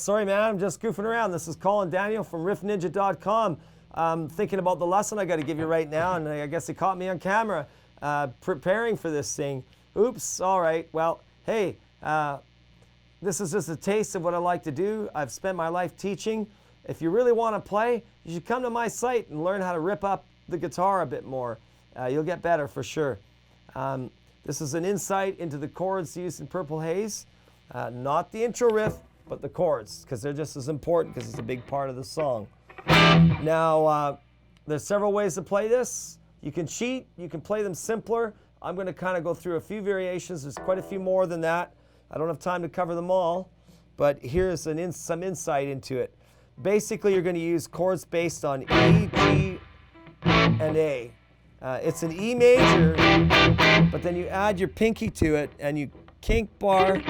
sorry man, I'm just goofing around. This is Colin Daniel from riffninja.com. I'm thinking about the lesson I got to give you right now, and I guess it caught me on camera preparing for this thing. Oops, all right. Well, hey, this is just a taste of what I like to do. I've spent my life teaching. If you really want to play, you should come to my site and learn how to rip up the guitar a bit more. You'll get better for sure. This is an insight into the chords used in Purple Haze. Not the intro riff, but the chords, because they're just as important because it's a big part of the song. Now, there's several ways to play this. You can cheat, you can play them simpler. I'm going to kind of go through a few variations. There's quite a few more than that. I don't have time to cover them all, but here's some insight into it. Basically, you're going to use chords based on E, G, and A. It's an E major, but then you add your pinky to it and you kink bar.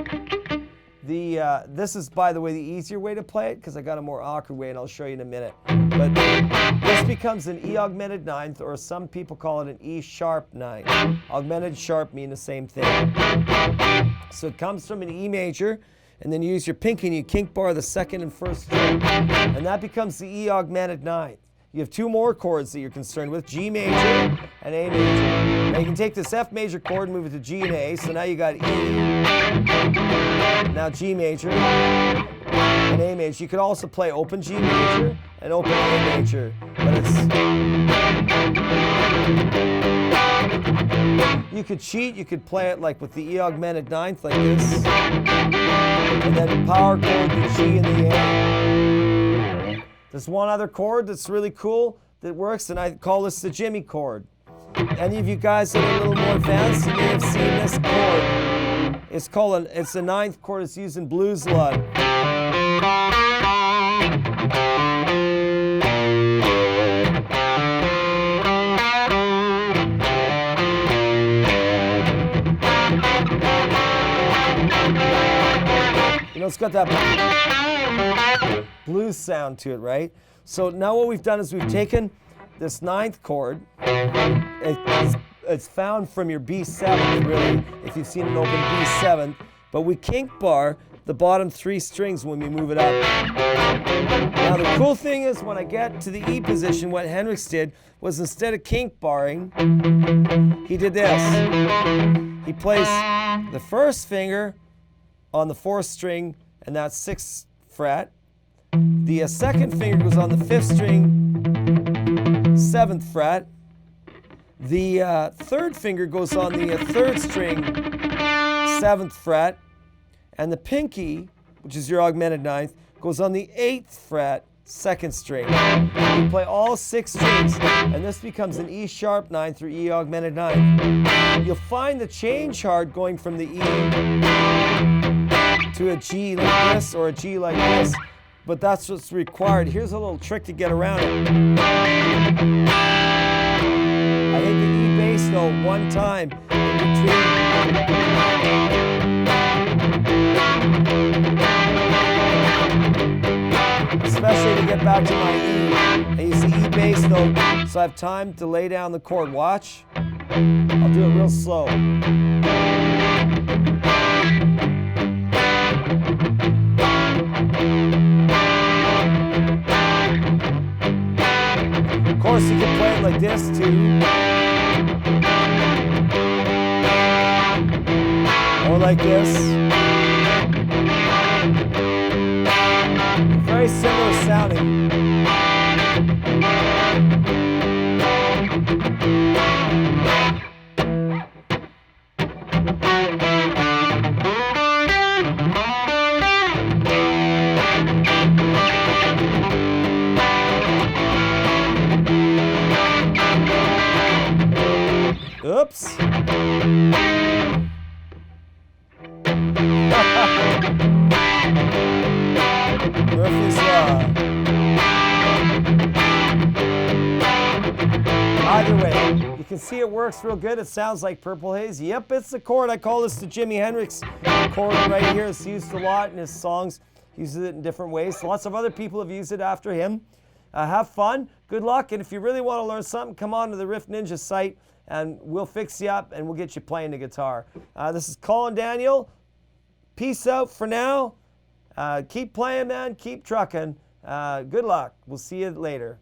This is, by the way, the easier way to play it because I got a more awkward way and I'll show you in a minute. But this becomes an E augmented ninth, or some people call it an E sharp ninth. Augmented, sharp mean the same thing. So it comes from an E major, and then you use your pinky and you kink bar the second and first string, and that becomes the E augmented ninth. You have two more chords that you're concerned with, G major and A major. Now you can take this F major chord and move it to G and A, so now you got E, now G major, and A major. You could also play open G major and open A major, but you could cheat, you could play it like with the E augmented ninth like this, and then power chord the G and the A. There's one other chord that's really cool that works, and I call this the Jimi chord. Any of you guys that are a little more advanced, you may have seen this chord. It's the ninth chord. It's used in blues a lot. You know, it's got that blues sound to it, right? So now what we've done is we've taken this ninth chord. It's found from your B7th, really, if you've seen an open B7th, but we kink bar the bottom three strings when we move it up. Now the cool thing is when I get to the E position, what Hendrix did was instead of kink barring, he did this. He placed the first finger on the fourth string, and that's 6th fret. The second finger goes on the 5th string, 7th fret. The third finger goes on the 3rd string, 7th fret. And the pinky, which is your augmented ninth, goes on the 8th fret, 2nd string. You play all 6 strings, and this becomes an E sharp ninth or E augmented ninth. You'll find the change hard going from the E to a G like this or a G like this, but that's what's required. Here's a little trick to get around it. I hit the E bass note one time in between. Especially to get back to my E. I use the E bass note so I have time to lay down the chord. Watch. I'll do it real slow. Of course, you can play it like this too. Or like this. Very similar sounding. Oops. Murphy's Law. Either way, you can see it works real good. It sounds like Purple Haze. Yep, it's the chord. I call this the Jimi Hendrix chord right here. It's used a lot in his songs. He uses it in different ways. Lots of other people have used it after him. Have fun. Good luck. And if you really want to learn something, come on to the Riff Ninja site and we'll fix you up and we'll get you playing the guitar. This is Colin Daniel. Peace out for now. Keep playing, man. Keep trucking. Good luck. We'll see you later.